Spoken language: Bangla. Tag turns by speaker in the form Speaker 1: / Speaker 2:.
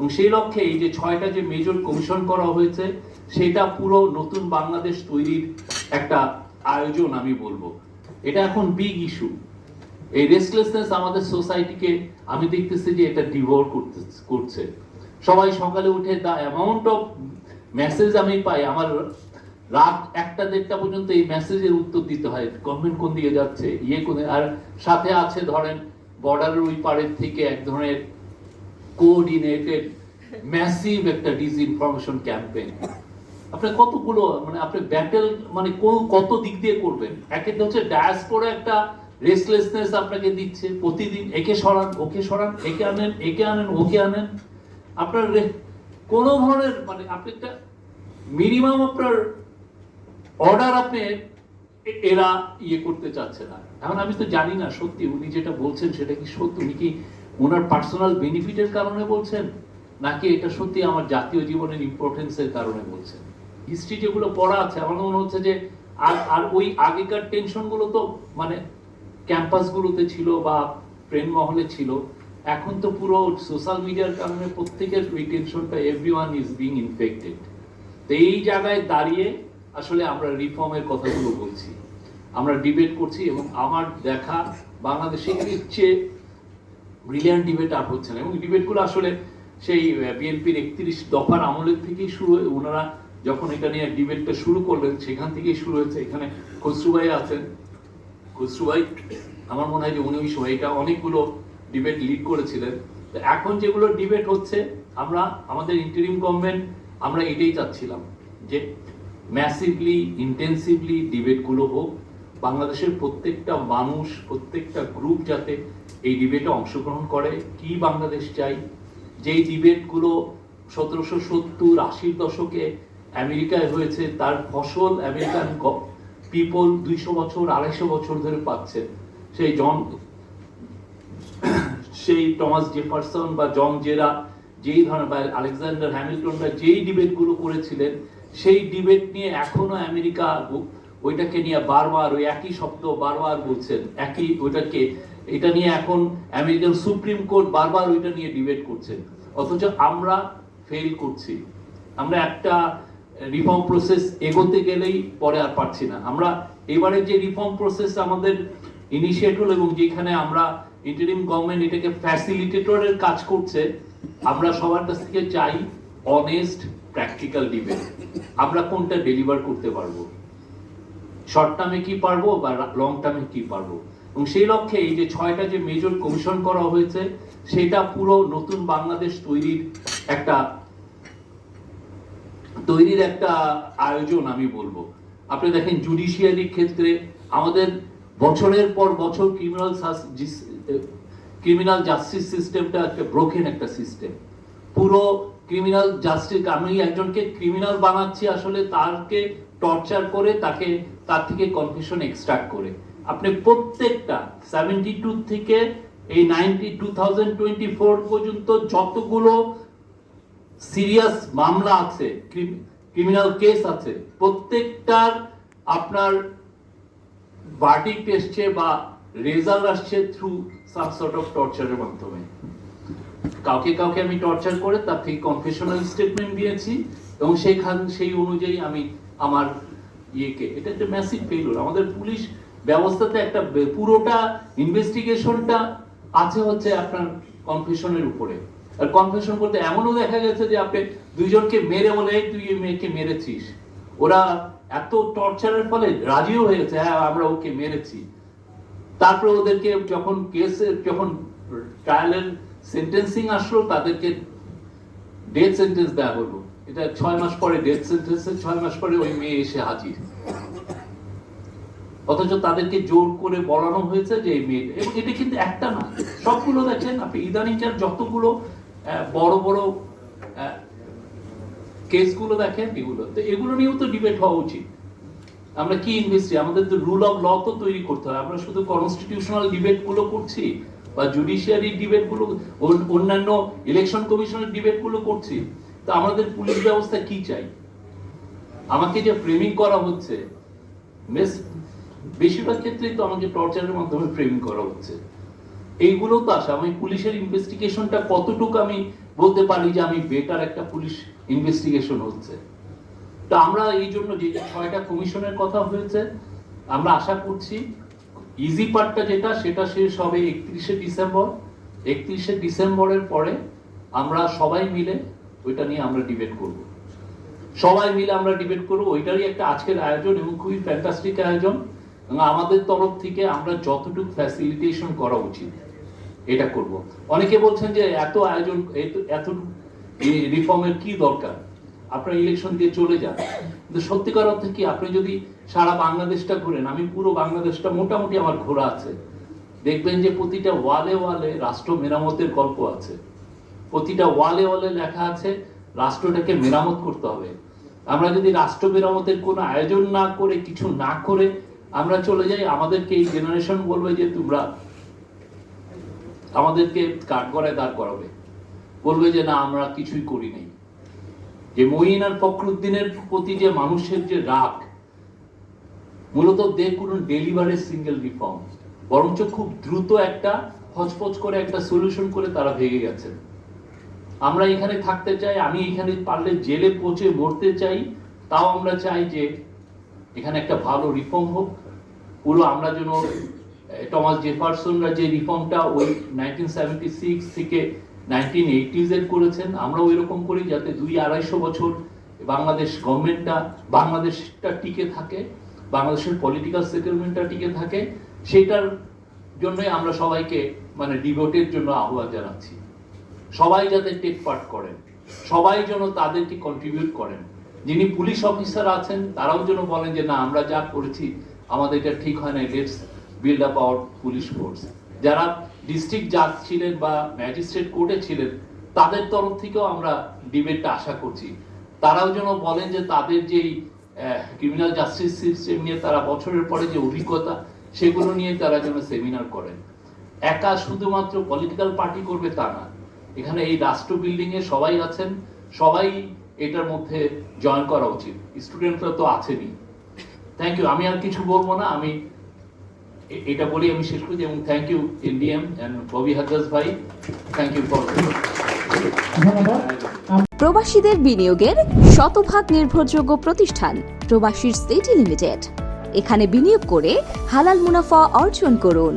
Speaker 1: এবং সেই লক্ষ্যে এই যে 6টা যে মেজর কমিশন করা হয়েছে সেটা পুরো নতুন বাংলাদেশ তৈরির একটা আয়োজন আমি বলবো। এটা এখন বিগ ইস্যু। এই রেস্টলেসনেস আমাদের সোসাইটিকে আমি দেখতেছি যে এটা ডিভোর করছে। সবাই সকালে উঠে দা অ্যামাউন্ট অফ মেসেজ আমি পাই, আমার রাত 1টা-1:30 পর্যন্ত এই মেসেজের উত্তর দিতে হয়, গভর্নমেন্ট কোন দিকে যাচ্ছে, আর সাথে আছে ধরেন বর্ডারের ওই পারের থেকে এক ধরনের কোঅর্ডিনেটেড ম্যাসিভ একটা ডিসইনফরমেশন ক্যাম্পেইন। আপনার কতগুলো মানে আপনি ব্যাটেল মানে কত দিক দিয়ে করবেন। একটা হচ্ছে ডায়াসপোরা একটা রেস্টলেসনেস আপনাকে দিচ্ছে, প্রতিদিন একে সরান ওকে সরান, একে আনেন ওকে আনেন। আপনার কোন ধরনের মানে আপনি একটা মিনিমাম আপনার অর্ডার আপনি এরা করতে চাচ্ছে না। এখন আমি তো জানি না সত্যি উনি যেটা বলছেন সেটা কি সত্যি, উনি কি ওনার পার্সোনাল বেনিফিটের কারণে বলছেন নাকি এটা সত্যি আমার জাতীয় জীবনের ইম্পর্টেন্সের কারণে বলছেন। হিস্ট্রি যেগুলো পড়া আছে আমার মনে হচ্ছে যে আর ওই আগেকার টেনশন গুলো তো মানে ক্যাম্পাস গুলোতে ছিল বা ট্রেন মহলে ছিল, এখন তো পুরো সোশ্যাল মিডিয়ার কারণে প্রত্যেকের ওই টেনশনটা এভরিওয়ান ইজ বিং ইনফেক্টেড। তো এই জায়গায় দাঁড়িয়ে আসলে আমরা রিফর্মের কথাগুলো বলছি, আমরা ডিবেট করছি এবং আমার দেখা বাংলাদেশে এর চেয়ে ব্রিলিয়ান্ট ডিবেট আর হচ্ছে না। এবং ডিবেটগুলো আসলে সেই বিএনপির 31 দফার আমলের থেকেই শুরু হয়ে ওনারা যখন এটা নিয়ে ডিবেটটা শুরু করলেন সেখান থেকেই শুরু হয়েছে। এখানে খসরু ভাই আছেন, খসরু ভাই আমার মনে হয় যে উনি ওই সময়টা অনেকগুলো ডিবেট লিড করেছিলেন। তো এখন যেগুলো ডিবেট হচ্ছে আমরা আমাদের ইন্টারিম গভর্নমেন্ট আমরা এটাই চাচ্ছিলাম যে ম্যাসিভলি ইন্টেন্সিভলি ডিবেটগুলো হোক, বাংলাদেশের প্রত্যেকটা মানুষ প্রত্যেকটা গ্রুপ যাতে এই ডিবেটে অংশগ্রহণ করে। কি বাংলাদেশ চাই, যেই ডিবেটগুলো 1770-80 দশকে আমেরিকায় হয়েছে তার ফসল আমেরিকান পিপল 200 বছর 250 বছর ধরে পাচ্ছে। সেই টমাস জেফারসন বা জন জেরা যেই ধরনের বা আলেকজান্ডার হ্যামিল্টনরা যেই ডিবেটগুলো করেছিলেন সেই ডিবেট নিয়ে এখনো আমেরিকা ওইটাকে নিয়ে বারবার ওই একই শব্দ বারবার বলছেন, একই ওইটাকে এটা নিয়ে এখন আমেরিকান সুপ্রিম কোর্ট বারবার ওইটা নিয়ে ডিবেট করছেন। অথচ আমরা ফেল করছি, আমরা একটা রিফর্ম প্রসেস এগোতে গেলেই পরে আর পারছি না। আমরা এবারে যে রিফর্ম প্রসেস আমাদের ইনিশিয়েট হলো এবং যেখানে আমরা ইন্টারিম গভর্নমেন্ট এটাকে ফ্যাসিলিটেটরের কাজ করছে, আমরা সবার কাছ থেকে চাই অনেস্ট প্র্যাকটিক্যাল ডিবেট। আমরা কোনটা ডেলিভার করতে পারবো, শর্ট টার্মে কি পারবো বা লং টার্মে কি পারবো। এবং সেই লক্ষ্যে এই যে 6টা যে মেজর কমিশন করা হয়েছে সেটা পুরো নতুন বাংলাদেশ তৈরির একটা আয়োজন আমি বলবো। আপনি দেখেন জুডিশিয়ারির ক্ষেত্রে আমাদের বছরের পর বছর ক্রিমিনাল জাস্টিস সিস্টেমটা একটা ব্রোকেন একটা সিস্টেম। পুরো ক্রিমিনাল জাস্টিস, আমি একজনকে ক্রিমিনাল বানাচ্ছি আসলে তাকে টর্চার করে তার থেকে কনফেশন এক্সট্রাক্ট করে। আপনি প্রত্যেকটা 72 থেকে এই 2024 পর্যন্ত যতগুলো সিরিয়াস মামলা আছে, ক্রিমিনাল কেস আছে, প্রত্যেকটার আপনার ভার্ডিক্ট এসছে বা রেজাল্ট আসছে থ্রু সাম সর্ট অফ টর্চারের মাধ্যমে। কাউকে আমি টর্চার করে তার থেকে কনফেশনাল স্টেটমেন্ট দিয়েছি এবং সেই অনুযায়ী আমি আমার এটা একটা ম্যাসিভ ফেলিওর। আমাদের পুলিশ ব্যবস্থাতে একটা পুরোটা ইনভেস্টিগেশনটা আছে হচ্ছে আপনার কনফেশনের উপরে। আর কনফেশন করতে এমনও দেখা গেছে যে আপনি দুইজনকে মেরে বলে তুই এই মেয়েকে মেরেছিস, ওরা এত টর্চারের ফলে রাজিও হয়েছে হ্যাঁ আমরা ওকে মেরেছি। তারপরে ওদেরকে যখন ট্রায়ালের সেন্টেন্সিং আসলো তাদেরকে ডেথ সেন্টেন্স দেওয়া হলো। এটা 6 মাস পরে ডেথ সেন্টেন্সের 6 মাস পরে ওই মেয়ে এসে হাজির, অথচ তাদেরকে জোর করে বলানো হয়েছে যে এই মেয়ে। এবং এটা কিন্তু একটা না, সবগুলো দেখেন আপনি ইদানিংকার যতগুলো বড় বড় কেসগুলো দেখেন এগুলো নিয়েও তো ডিবেট হওয়া উচিত। আমরা কি আমাদের তো রুল অফ ল তো তৈরি করতে হয়। আমরা শুধু কনস্টিটিউশনাল ডিবেট গুলো করছি বা জুডিশিয়ারি ডিবেট গুলো, অন্যান্য ইলেকশন কমিশনের ডিবেট গুলো করছি, তো আমাদের পুলিশ ব্যবস্থা কি চাই? আমাকে যে ফ্রেমিং করা হচ্ছে বেশিরভাগ ক্ষেত্রেই তো আমাকে টর্চারের মাধ্যমে ফ্রেমিং করা হচ্ছে। এইগুলো তো আসে আমি পুলিশের ইনভেস্টিগেশনটা কতটুকু আমি বলতে পারি যে আমি বেটার একটা পুলিশ ইনভেস্টিগেশন হচ্ছে। তো আমরা এই জন্য যে 6টা কমিশনের কথা হয়েছে, আমরা আশা করছি ইজি পার্টটা যেটা সেটা শেষ হবে 31শে ডিসেম্বর। 31শে ডিসেম্বরের পরে আমরা সবাই মিলে ওইটা নিয়ে আমরা ডিবেট করব, সবাই মিলে আমরা ডিবেট করব। ওইটারই একটা আজকের আয়োজন এবং খুবই ফ্যান্টাস্টিক আয়োজন, এবং আমাদের তরফ থেকে আমরা যতটুকু ফ্যাসিলিটেশন করা উচিত এটা করব। অনেকে বলছেন যে এত আয়োজন, এত রিফর্মের কি দরকার, আপনার ইলেকশন দিয়ে চলে যান। কিন্তু সত্যিকার অর্থে কি, আপনি যদি সারা বাংলাদেশটা ঘুরেন, আমি পুরো বাংলাদেশটা মোটামুটি আমার ঘোরা আছে, দেখবেন যে প্রতিটা ওয়ালে ওয়ালে রাষ্ট্র মেরামতের গল্প আছে, প্রতিটা ওয়ালে ওয়ালে লেখা আছে রাষ্ট্রটাকে মেরামত করতে হবে। আমরা যদি রাষ্ট্র মেরামতের কোনো আয়োজন না করে, কিছু না করে আমরা চলে যাই, আমাদেরকে এই জেনারেশন বলবে যে তোমরা আমাদেরকে কাঠগড়ায় দাঁড় করাবে, বলবে যে না আমরা কিছুই করি নাই। যে মঈন আর ফখরুদ্দিনের প্রতি যে মানুষের যে রাগ, মূলত they couldn't deliver a single reform, বরঞ্চ খুব দ্রুত একটা হচপচ করে একটা সলিউশন করে তারা ভেঙে গেছেন। আমরা এখানে থাকতে চাই, আমি এখানে পারলে জেলে পৌঁছে মরতে চাই, তাও আমরা চাই যে এখানে একটা ভালো রিফর্ম হোক। পুরো আমরা যেন টমাস জেফারসনরা যে রিফর্মটা ওই 1976 থেকে 1980s এর করেছেন, আমরা ওই রকম করি যাতে 200-250 বছর বাংলাদেশ গভর্নমেন্টটা, বাংলাদেশটা টিকে থাকে, বাংলাদেশের পলিটিক্যাল সেটেলমেন্টটা টিকে থাকে। সেটার জন্যই আমরা সবাইকে মানে ডিবেটের জন্য আহ্বান জানাচ্ছি। সবাই যাতে টেক পার্ট করেন, সবাই যেন তাদেরকে কন্ট্রিবিউট করেন। যিনি পুলিশ অফিসার আছেন তারাও যেন বলেন যে না আমরা যা করেছি আমাদের এটা ঠিক হয় না, let's build up our police force. যারা ডিস্ট্রিক্ট জাজ ছিলেন বা ম্যাজিস্ট্রেট কোর্টে ছিলেন তাদের তরফ থেকেও আমরা ডিবেটটা আশা করছি। তারাও যেন বলেন যে তাদের যেই ক্রিমিনাল জাস্টিস সিস্টেম নিয়ে তারা বছরের পরে যে অভিজ্ঞতা, সেগুলো নিয়ে তারা যেন সেমিনার করেন। একা শুধুমাত্র পলিটিক্যাল পার্টি করবে তা না, এখানে এই রাষ্ট্র বিল্ডিং এ সবাই আছেন, সবাই এটার মধ্যে জয়েন করা উচিত। স্টুডেন্টরা তো আছেনই। থ্যাংক ইউ, আমি আর কিছু বলবো না, আমি এটা বলি আমি শেষ করছি। এবং thank you NDM and Bobby Hajjaj ভাই, থ্যাংক ইউ ফর।
Speaker 2: প্রবাসীদের বিনিয়োগের শতভাগ নির্ভরযোগ্য প্রতিষ্ঠান প্রবাসী সিটি লিমিটেড। এখানে বিনিয়োগ করে হালাল মুনাফা অর্জন করুন।